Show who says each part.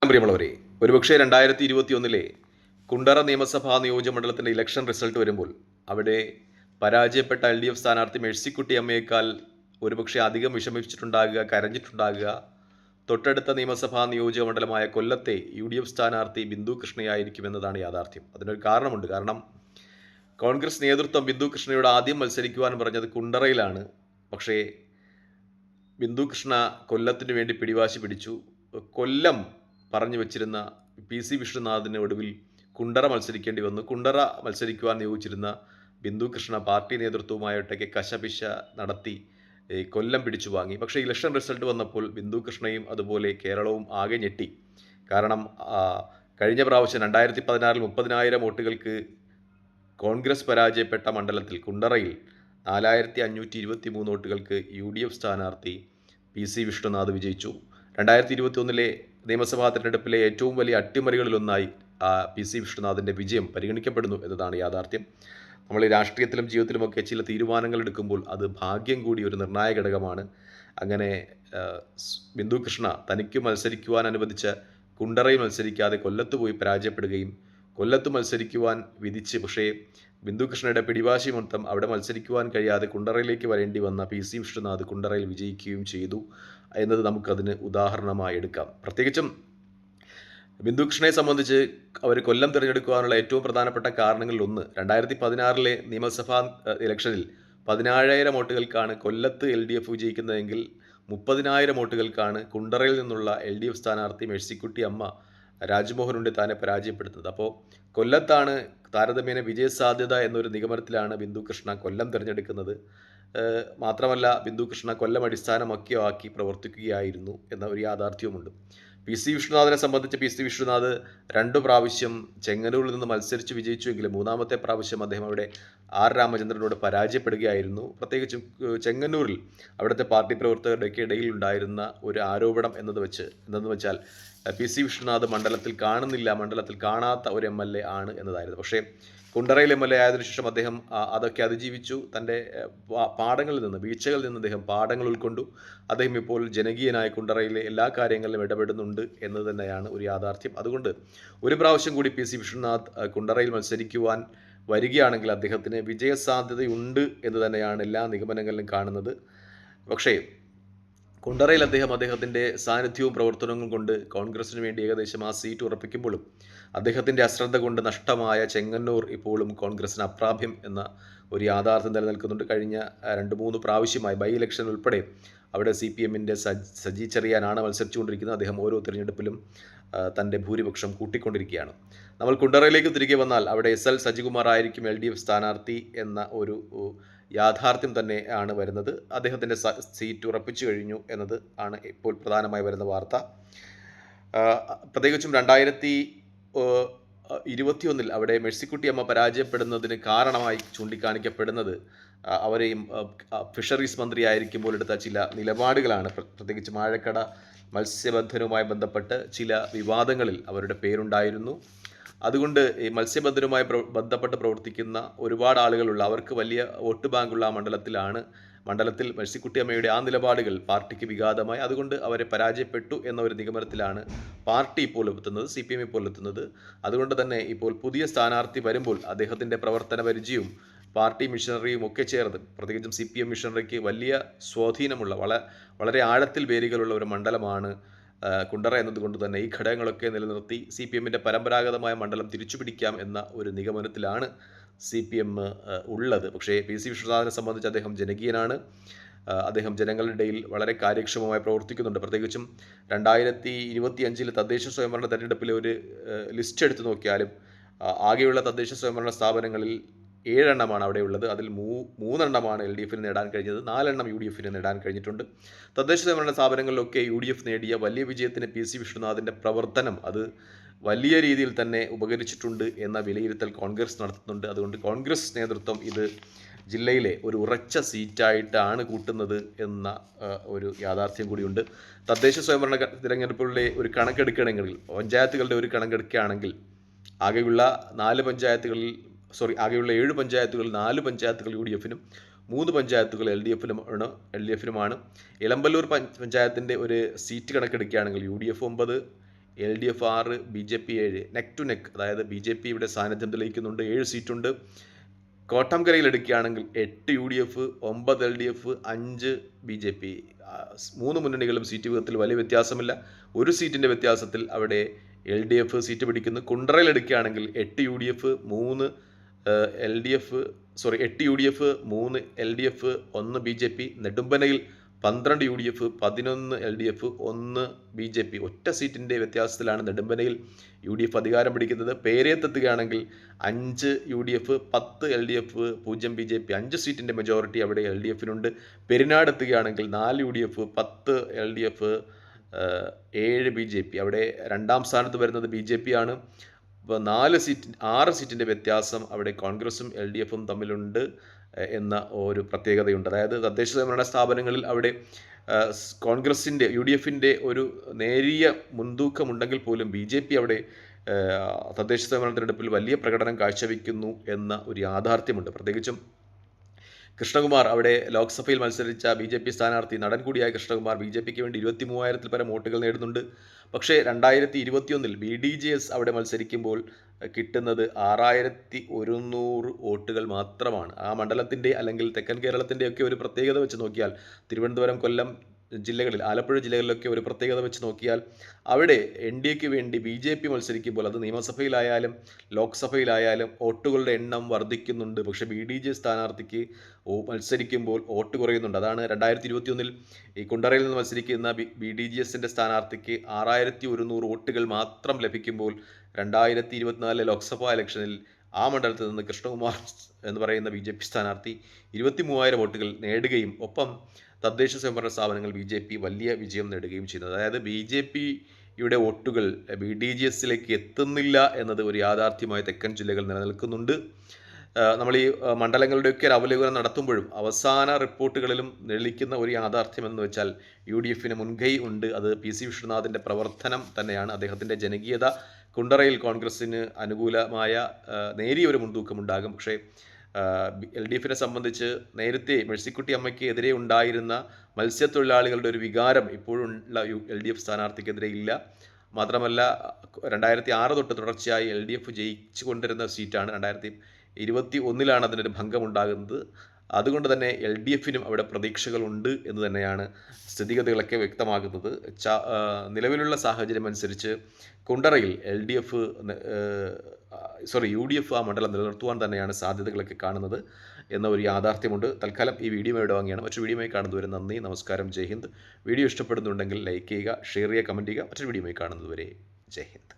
Speaker 1: പ്രിയമുള്ളവരെ, ഒരുപക്ഷെ 2021 കുണ്ടറ നിയമസഭാ നിയോജകമണ്ഡലത്തിൻ്റെ ഇലക്ഷൻ റിസൾട്ട് വരുമ്പോൾ അവിടെ പരാജയപ്പെട്ട LDF സ്ഥാനാർത്ഥി മേഴ്സിക്കുട്ടി അമ്മയേക്കാൾ ഒരുപക്ഷെ അധികം വിഷമിച്ചിട്ടുണ്ടാകുക, കരഞ്ഞിട്ടുണ്ടാകുക തൊട്ടടുത്ത നിയമസഭാ നിയോജകമണ്ഡലമായ കൊല്ലത്തെ UDF സ്ഥാനാർത്ഥി ബിന്ദു കൃഷ്ണയായിരിക്കുമെന്നതാണ് യാഥാർത്ഥ്യം. അതിനൊരു കാരണമുണ്ട്. കാരണം കോൺഗ്രസ് നേതൃത്വം ബിന്ദു കൃഷ്ണയോട് ആദ്യം മത്സരിക്കുവാൻ പറഞ്ഞത് കുണ്ടറയിലാണ്. പക്ഷേ ബിന്ദു കൃഷ്ണ കൊല്ലത്തിനു വേണ്ടി പിടിവാശി പിടിച്ചു. കൊല്ലം പറഞ്ഞു വെച്ചിരുന്ന PC വിഷ്ണുനാഥിന് ഒടുവിൽ കുണ്ടറ മത്സരിക്കേണ്ടി വന്നു. കുണ്ടറ മത്സരിക്കുവാൻ നിയോഗിച്ചിരുന്ന ബിന്ദു കൃഷ്ണ പാർട്ടി നേതൃത്വവുമായിട്ടൊക്കെ കശപിശ നടത്തി കൊല്ലം പിടിച്ചു വാങ്ങി. പക്ഷേ ഇലക്ഷൻ റിസൾട്ട് വന്നപ്പോൾ ബിന്ദു കൃഷ്ണയും അതുപോലെ കേരളവും ആകെ ഞെട്ടി. കാരണം കഴിഞ്ഞ പ്രാവശ്യം 2016 30,000 വോട്ടുകൾക്ക് കോൺഗ്രസ് പരാജയപ്പെട്ട മണ്ഡലത്തിൽ കുണ്ടറയിൽ 4,523 വോട്ടുകൾക്ക് UDF സ്ഥാനാർത്ഥി PC വിഷ്ണുനാഥ് വിജയിച്ചു. 2021 നിയമസഭാ തെരഞ്ഞെടുപ്പിലെ ഏറ്റവും വലിയ അട്ടിമറികളിലൊന്നായി PC വിഷ്ണുനാഥിൻ്റെ വിജയം പരിഗണിക്കപ്പെടുന്നു എന്നതാണ് യാഥാർത്ഥ്യം. നമ്മൾ രാഷ്ട്രീയത്തിലും ജീവിതത്തിലുമൊക്കെ ചില തീരുമാനങ്ങൾ എടുക്കുമ്പോൾ അത് ഭാഗ്യം കൂടി ഒരു നിർണായക ഘടകമാണ്. അങ്ങനെ ബിന്ദു കൃഷ്ണ തനിക്ക് മത്സരിക്കുവാൻ അനുവദിച്ച കുണ്ടറയിൽ മത്സരിക്കാതെ കൊല്ലത്ത് പോയി പരാജയപ്പെടുകയും കൊല്ലത്ത് മത്സരിക്കുവാൻ വിധിച്ച് പക്ഷേ ബിന്ദു കൃഷ്ണയുടെ പിടിവാശി മൊത്തം അവിടെ മത്സരിക്കുവാൻ കഴിയാതെ കുണ്ടറയിലേക്ക് വരേണ്ടി വന്ന PC വിഷ്ണുനാഥ് കുണ്ടറയിൽ വിജയിക്കുകയും ചെയ്തു എന്നത് നമുക്കതിന് ഉദാഹരണമായി എടുക്കാം. പ്രത്യേകിച്ചും ബിന്ദു കൃഷ്ണയെ സംബന്ധിച്ച് അവർ കൊല്ലം തിരഞ്ഞെടുക്കുവാനുള്ള ഏറ്റവും പ്രധാനപ്പെട്ട കാരണങ്ങളിൽ ഒന്ന് 2016 നിയമസഭാ ഇലക്ഷനിൽ 17,000 വോട്ടുകൾക്കാണ് കൊല്ലത്ത് LDF വിജയിക്കുന്നതെങ്കിൽ 30,000 വോട്ടുകൾക്കാണ് കുണ്ടറയിൽ നിന്നുള്ള LDF സ്ഥാനാർത്ഥി മേഴ്സിക്കുട്ടി അമ്മ രാജ്മോഹൻ ഉണ്ണി താനെ പരാജയപ്പെടുത്തുന്നത്. അപ്പോൾ കൊല്ലത്താണ് താരതമ്യേന വിജയസാധ്യത എന്നൊരു നിഗമനത്തിലാണ് ബിന്ദു കൃഷ്ണ കൊല്ലം തിരഞ്ഞെടുക്കുന്നത്. മാത്രമല്ല ബിന്ദു കൃഷ്ണ കൊല്ലം അടിസ്ഥാനമാക്കിയോ ആക്കി പ്രവർത്തിക്കുകയായിരുന്നു എന്ന ഒരു യാഥാർത്ഥ്യവുമുണ്ട്. PC വിഷ്ണുനാഥിനെ സംബന്ധിച്ച് PC വിഷ്ണുനാഥ് 2 പ്രാവശ്യം ചെങ്ങന്നൂരിൽ നിന്ന് മത്സരിച്ച് വിജയിച്ചുവെങ്കിലും 3ാമത്തെ പ്രാവശ്യം അദ്ദേഹം അവിടെ R രാമചന്ദ്രനോട് പരാജയപ്പെടുകയായിരുന്നു. പ്രത്യേകിച്ചും ചെങ്ങന്നൂരിൽ അവിടുത്തെ പാർട്ടി പ്രവർത്തകരുടെയൊക്കെ ഇടയിൽ ഉണ്ടായിരുന്ന ഒരു ആരോപണം എന്തെന്ന് വെച്ചാൽ PC വിഷ്ണുനാഥ് മണ്ഡലത്തിൽ കാണാത്ത ഒരു MLA ആണ് എന്നതായിരുന്നു. പക്ഷേ കുണ്ടറയിൽ MLA ആയതിനു ശേഷം അദ്ദേഹം അതൊക്കെ അതിജീവിച്ചു. തൻ്റെ വീഴ്ചകളിൽ നിന്ന് അദ്ദേഹം പാഠങ്ങൾ ഉൾക്കൊണ്ടു. അദ്ദേഹം ഇപ്പോൾ ജനകീയനായ കുണ്ടറയിലെ എല്ലാ കാര്യങ്ങളിലും ഇടപെടുന്നുണ്ട് എന്ന് തന്നെയാണ് ഒരു യാഥാർത്ഥ്യം. അതുകൊണ്ട് ഒരു പ്രാവശ്യം കൂടി PC വിഷ്ണുനാഥ് കുണ്ടറയിൽ മത്സരിക്കുവാൻ വരികയാണെങ്കിൽ അദ്ദേഹത്തിന് വിജയസാധ്യതയുണ്ട് എന്ന് തന്നെയാണ് എല്ലാ നിഗമനങ്ങളിലും കാണുന്നത്. പക്ഷേ കുണ്ടറയിൽ അദ്ദേഹത്തിൻ്റെ സാന്നിധ്യവും പ്രവർത്തനവും കൊണ്ട് കോൺഗ്രസിന് വേണ്ടി ഏകദേശം ആ സീറ്റ് ഉറപ്പിക്കുമ്പോഴും അദ്ദേഹത്തിൻ്റെ അശ്രദ്ധ കൊണ്ട് നഷ്ടമായ ചെങ്ങന്നൂർ ഇപ്പോഴും കോൺഗ്രസിന് അപ്രാപ്യം എന്ന ഒരു യാഥാർത്ഥ്യം നിലനിൽക്കുന്നുണ്ട്. കഴിഞ്ഞ 2-3 പ്രാവശ്യമായി ബൈ ഇലക്ഷൻ ഉൾപ്പെടെ അവിടെ CPMൻ്റെ സജി ചെറിയാനാണ് മത്സരിച്ചുകൊണ്ടിരിക്കുന്നത്. അദ്ദേഹം ഓരോ തിരഞ്ഞെടുപ്പിലും തൻ്റെ ഭൂരിപക്ഷം കൂട്ടിക്കൊണ്ടിരിക്കുകയാണ്. നമ്മൾ കുണ്ടറയിലേക്ക് തിരികെ വന്നാൽ അവിടെ SL സജികുമാർ ആയിരിക്കും LDF സ്ഥാനാർത്ഥി എന്ന ഒരു യാഥാർത്ഥ്യം തന്നെ ആണ് വരുന്നത്. അദ്ദേഹത്തിൻ്റെ സീറ്റ് ഉറപ്പിച്ചു കഴിഞ്ഞു എന്നത് ആണ് ഇപ്പോൾ പ്രധാനമായി വരുന്ന വാർത്ത. പ്രത്യേകിച്ചും 2021 അവിടെ മേഴ്സിക്കുട്ടി അമ്മ പരാജയപ്പെടുന്നതിന് കാരണമായി ചൂണ്ടിക്കാണിക്കപ്പെടുന്നത് അവരെയും ഫിഷറീസ് മന്ത്രിയായിരിക്കുമ്പോൾ എടുത്ത ചില നിലപാടുകളാണ്. പ്രത്യേകിച്ച് വാഴക്കട മത്സ്യബന്ധനവുമായി ബന്ധപ്പെട്ട് ചില വിവാദങ്ങളിൽ അവരുടെ പേരുണ്ടായിരുന്നു. അതുകൊണ്ട് ഈ മത്സ്യബന്ധനവുമായി ബന്ധപ്പെട്ട് പ്രവർത്തിക്കുന്ന ഒരുപാട് ആളുകളുള്ള അവർക്ക് വലിയ വോട്ട് ബാങ്കുള്ള ആ മണ്ഡലത്തിൽ മേഴ്സിക്കുട്ടി അമ്മയുടെ ആ നിലപാടുകൾ പാർട്ടിക്ക് വിഘാതമായി. അതുകൊണ്ട് അവരെ പരാജയപ്പെട്ടു എന്ന ഒരു നിഗമനത്തിലാണ് പാർട്ടി ഇപ്പോൾ എത്തുന്നത്, CPM ഇപ്പോൾ എത്തുന്നത്. അതുകൊണ്ട് തന്നെ ഇപ്പോൾ പുതിയ സ്ഥാനാർത്ഥി വരുമ്പോൾ അദ്ദേഹത്തിൻ്റെ പ്രവർത്തന പരിചയവും പാർട്ടി മിഷനറിയും ഒക്കെ ചേർന്ന്, പ്രത്യേകിച്ചും CPM മിഷനറിക്ക് വലിയ സ്വാധീനമുള്ള വളരെ ആഴത്തിൽ വേരുകളുള്ള ഒരു മണ്ഡലമാണ് കുണ്ടറ എന്നതുകൊണ്ട് തന്നെ ഈ ഘടകങ്ങളൊക്കെ നിലനിർത്തി CPMൻ്റെ പരമ്പരാഗതമായ മണ്ഡലം തിരിച്ചുപിടിക്കാം എന്ന ഒരു നിഗമനത്തിലാണ് CPM ഉള്ളത്. പക്ഷേ PC വിഷ്ണുനാഥിനെ സംബന്ധിച്ച് അദ്ദേഹം ജനകീയനാണ്. അദ്ദേഹം ജനങ്ങളുടെ ഇടയിൽ വളരെ കാര്യക്ഷമമായി പ്രവർത്തിക്കുന്നുണ്ട്. പ്രത്യേകിച്ചും 2025 തദ്ദേശ സ്വയംഭരണ തെരഞ്ഞെടുപ്പിലെ ഒരു ലിസ്റ്റ് എടുത്തു നോക്കിയാലും ആകെയുള്ള തദ്ദേശ സ്വയംഭരണ സ്ഥാപനങ്ങളിൽ 7 എണ്ണമാണ് അവിടെ ഉള്ളത്. അതിൽ 3 എണ്ണമാണ് LDFന് നേടാൻ കഴിഞ്ഞത്, 4 എണ്ണം UDFന് നേടാൻ കഴിഞ്ഞിട്ടുണ്ട്. തദ്ദേശ സ്വയംഭരണ സ്ഥാപനങ്ങളിലൊക്കെ UDF നേടിയ വലിയ വിജയത്തിന് PC വിഷ്ണുനാഥിൻ്റെ പ്രവർത്തനം അത് വലിയ രീതിയിൽ തന്നെ ഉപകരിച്ചിട്ടുണ്ട് എന്ന വിലയിരുത്തൽ കോൺഗ്രസ് നടത്തുന്നുണ്ട്. അതുകൊണ്ട് കോൺഗ്രസ് നേതൃത്വം ഇത് ജില്ലയിലെ ഒരു ഉറച്ച സീറ്റായിട്ടാണ് കൂട്ടുന്നത് എന്ന ഒരു യാഥാർത്ഥ്യം കൂടിയുണ്ട്. തദ്ദേശ സ്വയംഭരണ തിരഞ്ഞെടുപ്പുകളുടെ ഒരു കണക്കെടുക്കുകയാണെങ്കിൽ, പഞ്ചായത്തുകളുടെ ഒരു കണക്കെടുക്കുകയാണെങ്കിൽ ആകെയുള്ള 7 പഞ്ചായത്തുകളിൽ 4 പഞ്ചായത്തുകൾ UDFനും 3 പഞ്ചായത്തുകൾ LDFനുമാണ്. ഇളമ്പല്ലൂർ പഞ്ചായത്തിൻ്റെ ഒരു സീറ്റ് കണക്കെടുക്കുകയാണെങ്കിൽ UDF 9, LDF 6, BJP 7, neck to neck, അതായത് BJP ഇവിടെ സാന്നിധ്യം തെളിയിക്കുന്നുണ്ട്. 7 സീറ്റുണ്ട്. കോട്ടംകരയിൽ എടുക്കുകയാണെങ്കിൽ 8 UDF, 9 LDF, 5 BJP. 3 മുന്നണികളും സീറ്റ് വിഹിതത്തിൽ വലിയ വ്യത്യാസമില്ല. ഒരു സീറ്റിൻ്റെ വ്യത്യാസത്തിൽ അവിടെ LDF സീറ്റ് പിടിക്കുന്നു. കുണ്ടറയിൽ എടുക്കുകയാണെങ്കിൽ 8 UDF, 3 LDF, 8 UDF, 3 LDF, 1 BJP. നെടുമ്പനയിൽ 12 UDF, 11 LDF, 1 BJP. ഒറ്റ സീറ്റിൻ്റെ വ്യത്യാസത്തിലാണ് നെടുമ്പനയിൽ UDF അധികാരം പിടിക്കുന്നത്. പേരയത്തെത്തുകയാണെങ്കിൽ 5 UDF, 10 LDF, 0 BJP. 5 സീറ്റിൻ്റെ മെജോറിറ്റി അവിടെ LDFിനുണ്ട്. Perinad എത്തുകയാണെങ്കിൽ 4 UDF, 10 LDF, 7 BJP. അവിടെ രണ്ടാം സ്ഥാനത്ത് വരുന്നത് BJP ആണ്. ഇപ്പോൾ 6 സീറ്റിൻ്റെ വ്യത്യാസം അവിടെ കോൺഗ്രസും LDFും തമ്മിലുണ്ട് എന്ന ഒരു പ്രത്യേകതയുണ്ട്. അതായത് തദ്ദേശ സ്വയംഭരണ സ്ഥാപനങ്ങളിൽ അവിടെ കോൺഗ്രസിൻ്റെ UDFിൻ്റെ ഒരു നേരിയ മുൻതൂക്കമുണ്ടെങ്കിൽ പോലും BJP അവിടെ തദ്ദേശ സ്വയംഭരണ തിരഞ്ഞെടുപ്പിൽ വലിയ പ്രകടനം കാഴ്ചവെക്കുന്നു എന്ന ഒരു യാഥാർത്ഥ്യമുണ്ട്. പ്രത്യേകിച്ചും കൃഷ്ണകുമാർ അവിടെ ലോക്സഭയിൽ മത്സരിച്ച BJP സ്ഥാനാർത്ഥി, നടൻ കൂടിയായ കൃഷ്ണകുമാർ BJPക്ക് വേണ്ടി 23,000-ൽ പരം വോട്ടുകൾ നേടുന്നുണ്ട്. പക്ഷേ 2021-ൽ BDJS അവിടെ മത്സരിക്കുമ്പോൾ കിട്ടുന്നത് 6,100 വോട്ടുകൾ മാത്രമാണ്. ആ മണ്ഡലത്തിൻ്റെ അല്ലെങ്കിൽ തെക്കൻ കേരളത്തിൻ്റെയൊക്കെ ഒരു പ്രത്യേകത വെച്ച് നോക്കിയാൽ, തിരുവനന്തപുരം, കൊല്ലം ജില്ലകളിൽ, ആലപ്പുഴ ജില്ലകളിലൊക്കെ ഒരു പ്രത്യേകത വെച്ച് നോക്കിയാൽ അവിടെ NDAക്ക് വേണ്ടി BJP മത്സരിക്കുമ്പോൾ, അത് നിയമസഭയിലായാലും ലോക്സഭയിലായാലും വോട്ടുകളുടെ എണ്ണം വർദ്ധിക്കുന്നുണ്ട്. പക്ഷേ BDJ സ്ഥാനാർത്ഥിക്ക് മത്സരിക്കുമ്പോൾ വോട്ട് കുറയുന്നുണ്ട്. അതാണ് 2021-ൽ ഈ കുണ്ടറയിൽ നിന്ന് മത്സരിക്കുന്ന BDJSൻ്റെ സ്ഥാനാർത്ഥിക്ക് 6,100 വോട്ടുകൾ മാത്രം ലഭിക്കുമ്പോൾ 2024 ലോക്സഭാ ഇലക്ഷനിൽ ആ മണ്ഡലത്തിൽ നിന്ന് കൃഷ്ണകുമാർ എന്ന് പറയുന്ന BJP സ്ഥാനാർത്ഥി 23,000 വോട്ടുകൾ നേടുകയും ഒപ്പം തദ്ദേശ സ്വയംഭരണ സ്ഥാപനങ്ങൾ BJP വലിയ വിജയം നേടുകയും ചെയ്യുന്നത്. അതായത് BJPയുടെ വോട്ടുകൾ BDJSലേക്ക് എത്തുന്നില്ല എന്നത് ഒരു യാഥാർത്ഥ്യമായി തെക്കൻ ജില്ലകൾ നിലനിൽക്കുന്നുണ്ട്. നമ്മൾ ഈ മണ്ഡലങ്ങളുടെയൊക്കെ ഒരു അവലോകനം നടത്തുമ്പോഴും അവസാന റിപ്പോർട്ടുകളിലും തെളിയിക്കുന്ന ഒരു യാഥാർത്ഥ്യം എന്ന് വെച്ചാൽ UDFിന് മുൻകൈ ഉണ്ട്. അത് PC വിഷ്ണുനാഥിൻ്റെ പ്രവർത്തനം തന്നെയാണ്. അദ്ദേഹത്തിൻ്റെ ജനകീയത കുണ്ടറയിൽ കോൺഗ്രസ്സിന് അനുകൂലമായ നേരിയൊരു മുൻതൂക്കമുണ്ടാകും. പക്ഷേ LDFിനെ സംബന്ധിച്ച് നേരത്തെ മേഴ്സിക്കുട്ടി അമ്മയ്ക്ക് എതിരെ ഉണ്ടായിരുന്ന മത്സ്യത്തൊഴിലാളികളുടെ ഒരു വികാരം ഇപ്പോഴുള്ള LDF സ്ഥാനാർത്ഥിക്കെതിരെ ഇല്ല. മാത്രമല്ല 2006 തൊട്ട് തുടർച്ചയായി LDF ജയിച്ചു കൊണ്ടിരുന്ന സീറ്റാണ്. 2021-ലാണ് അതിനൊരു ഭംഗമുണ്ടാകുന്നത്. അതുകൊണ്ട് തന്നെ LDFിനും അവിടെ പ്രതീക്ഷകളുണ്ട് എന്ന് തന്നെയാണ് സ്ഥിതിഗതികളൊക്കെ വ്യക്തമാകുന്നത്. നിലവിലുള്ള സാഹചര്യം അനുസരിച്ച് കുണ്ടറയിൽ UDF ആ മണ്ഡലം നിലനിർത്തുവാൻ തന്നെയാണ് സാധ്യതകളൊക്കെ കാണുന്നത് എന്ന ഒരു യാഥാർത്ഥ്യമുണ്ട്. തൽക്കാലം ഈ വീഡിയോ ഇവിടെ വാങ്ങിയാണ്. മറ്റൊരു വീഡിയോയുമായി കാണുന്നതുവരെ നന്ദി, നമസ്കാരം, ജയ് ഹിന്ദ്. വീഡിയോ ഇഷ്ടപ്പെടുന്നുണ്ടെങ്കിൽ ലൈക്ക് ചെയ്യുക, ഷെയർ ചെയ്യുക, കമൻറ്റ് ചെയ്യുക. മറ്റൊരു വീഡിയോയുമായി കാണുന്നതുവരെ ജയ് ഹിന്ദ്.